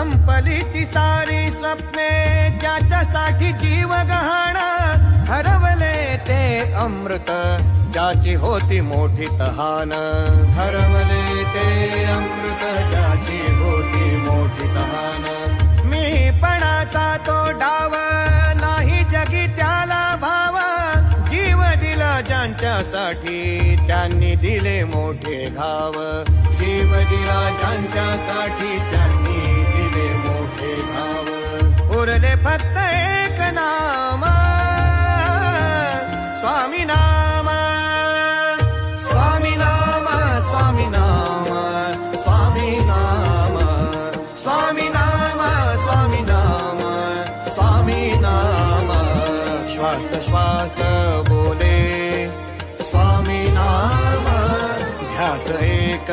संपली ती सारी स्वप्ने ज्याच्यासाठी जीव गहाण हरवले ते अमृत ज्याची होती मोठी तहान हरवले ते अमृत ज्याची होती मोठी तहान मीपणाचा तो डाव नाही जगी त्याला भाव जीव दिला ज्यांच्यासाठी त्यांनी दिले मोठे घाव जीव दिला ज्यांच्यासाठी त्यांनी दिले मोठे घाव उरले फक्त एक नाम स्वामी नाम स्वामी नाम स्वामी नाम स्वामी नाम स्वामी नाम स्वामी नाम स्वामी नाम श्वास श्वास बोले स्वामी नाम ध्यास एक